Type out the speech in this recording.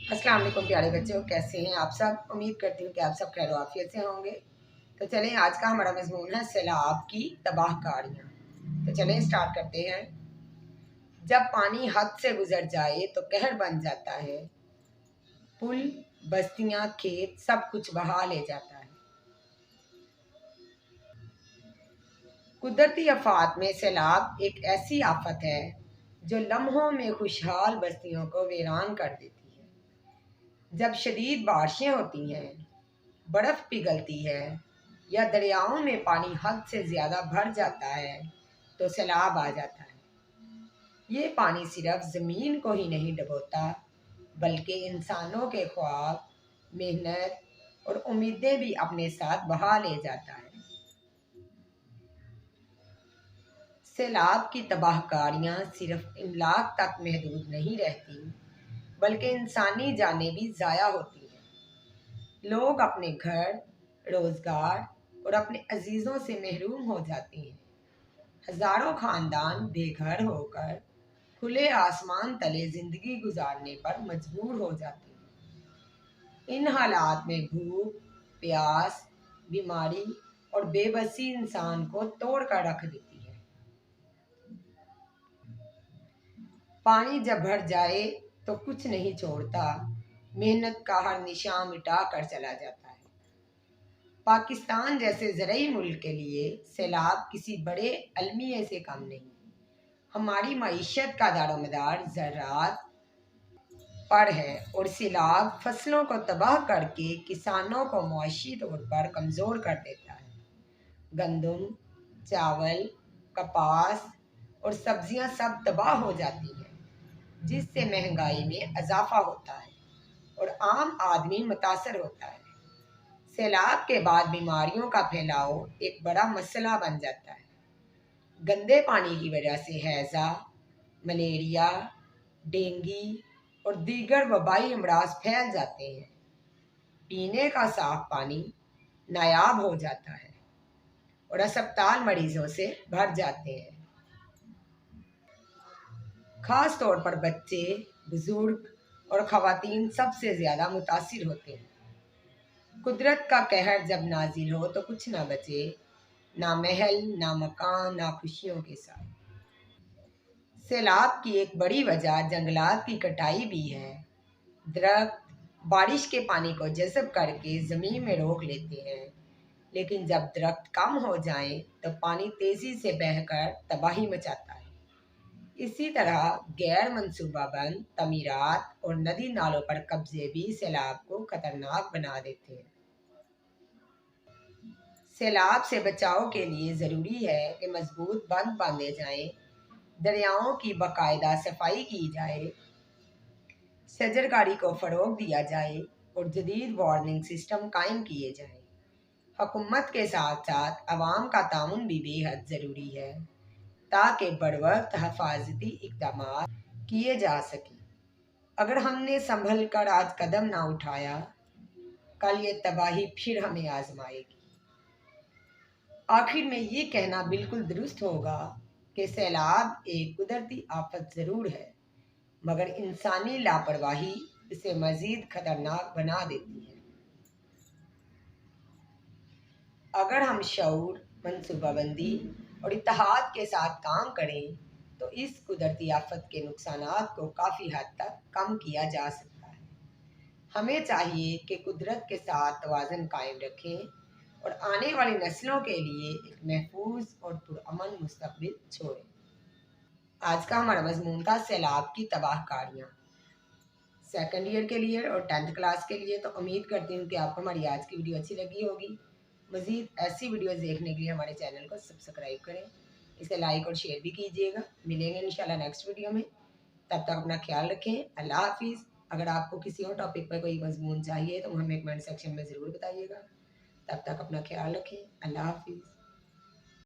अस्सलाम वालेकुम प्यारे बच्चों, कैसे हैं आप सब। उम्मीद करती हूँ कि आप सब खैर आफियत से होंगे। तो चलें, आज का हमारा मजमून है सैलाब की तबाहकारियाँ। तो चलें स्टार्ट करते हैं। जब पानी हद से गुजर जाए तो कहर बन जाता है, पुल बस्तियाँ खेत सब कुछ बहा ले जाता है। कुदरती आफात में सैलाब एक ऐसी आफत है जो लम्हों में खुशहाल बस्तियों को वीरान कर देती है। जब शदीद बारिशें होती हैं, बर्फ़ पिघलती है या दरियाओं में पानी हद से ज़्यादा भर जाता है तो सैलाब आ जाता है। ये पानी सिर्फ ज़मीन को ही नहीं डुबोता बल्कि इंसानों के ख्वाब, मेहनत और उम्मीदें भी अपने साथ बहा ले जाता है। सैलाब की तबाहकारियाँ सिर्फ इमलाक तक महदूद नहीं रहती बल्कि इंसानी जानें भी ज़ाया होती हैं। लोग अपने घर, रोज़गार और अपने अजीज़ों से महरूम हो जाते हैं। हज़ारों ख़ानदान बेघर होकर खुले आसमान तले ज़िंदगी गुजारने पर मजबूर हो जाते हैं। इन हालात में भूख, प्यास, बीमारी और बेबसी इंसान को तोड़ कर रख देती है। पानी जब भर जाए तो कुछ नहीं छोड़ता, मेहनत का हर निशान मिटा कर चला जाता है। पाकिस्तान जैसे ज़रई मुल्क के लिए सैलाब किसी बड़े अलमिये से कम नहीं। हमारी मईशत का दारोमदार ज़राअत पर है और सैलाब फसलों को तबाह करके किसानों को मुआशी तौर पर कमज़ोर कर देता है। गंदम, चावल, कपास और सब्जियां सब तबाह हो जाती हैं, जिससे महंगाई में इजाफा होता है और आम आदमी मुतासर होता है। सैलाब के बाद बीमारियों का फैलाव एक बड़ा मसला बन जाता है। गंदे पानी की वजह से हैज़ा, मलेरिया, डेंगू और दीगर वबाई अमराज फैल जाते हैं। पीने का साफ पानी नायाब हो जाता है और अस्पताल मरीजों से भर जाते हैं। खास तौर पर बच्चे, बुजुर्ग और ख़वातीन सबसे ज़्यादा मुतासिर होते हैं। कुदरत का कहर जब नाजिल हो तो कुछ ना बचे, ना महल, ना मकान, ना खुशियों के साथ। सैलाब की एक बड़ी वजह जंगलात की कटाई भी है। दरख्त बारिश के पानी को जज़ब करके ज़मीन में रोक लेते हैं, लेकिन जब दरख्त कम हो जाएं तो पानी तेज़ी से बहकर तबाही मचाता है। इसी तरह गैर मंसूबाबंद तमीरात और नदी नालों पर कब्जे भी सैलाब को खतरनाक बना देते हैं। सैलाब से बचाव के लिए ज़रूरी है कि मजबूत बंद बांधे जाएं, दरियाओं की बाकायदा सफाई की जाए, शजरकारी को फ़रोग दिया जाए और जदीद वार्निंग सिस्टम कायम किए जाएं। हुकूमत के साथ साथ अवाम का ताउन भी बेहद ज़रूरी है ताकि बड़वक्त हिफाजती इक़दाम किए जा सकें। अगर हमने संभल कर आज कदम ना उठाया, कल ये तबाही फिर हमें आजमाएगी। आखिर में ये कहना बिल्कुल दुरुस्त होगा कि सैलाब एक कुदरती आफत ज़रूर है, मगर इंसानी लापरवाही इसे मज़ीद खतरनाक बना देती है। अगर हम शऊर, मनसूबाबंदी और इत्तेहाद के साथ काम करें तो इस कुदरती आफत के नुकसानात को काफ़ी हद तक कम किया जा सकता है। हमें चाहिए कि कुदरत के साथ तवाज़ुन कायम रखें और आने वाली नस्लों के लिए एक महफूज और पुरअमन मुस्तक़बिल छोड़ें। आज का हमारा मज़मून था सैलाब की तबाहकारियाँ, सेकंड ईयर के लिए और 10th क्लास के लिए। तो उम्मीद करती हूँ कि आपको हमारी आज की वीडियो अच्छी लगी होगी। मज़ीद ऐसी वीडियोज़ देखने के लिए हमारे चैनल को सब्सक्राइब करें, इसे लाइक और शेयर भी कीजिएगा। मिलेंगे इंशाल्लाह नेक्स्ट वीडियो में। तब तक अपना ख्याल रखें। अल्लाह हाफिज़। अगर आपको किसी और टॉपिक पर कोई मज़मून चाहिए तो हमें कमेंट सेक्शन में ज़रूर बताइएगा। तब तक अपना ख्याल रखें। अल्लाह हाफिज़।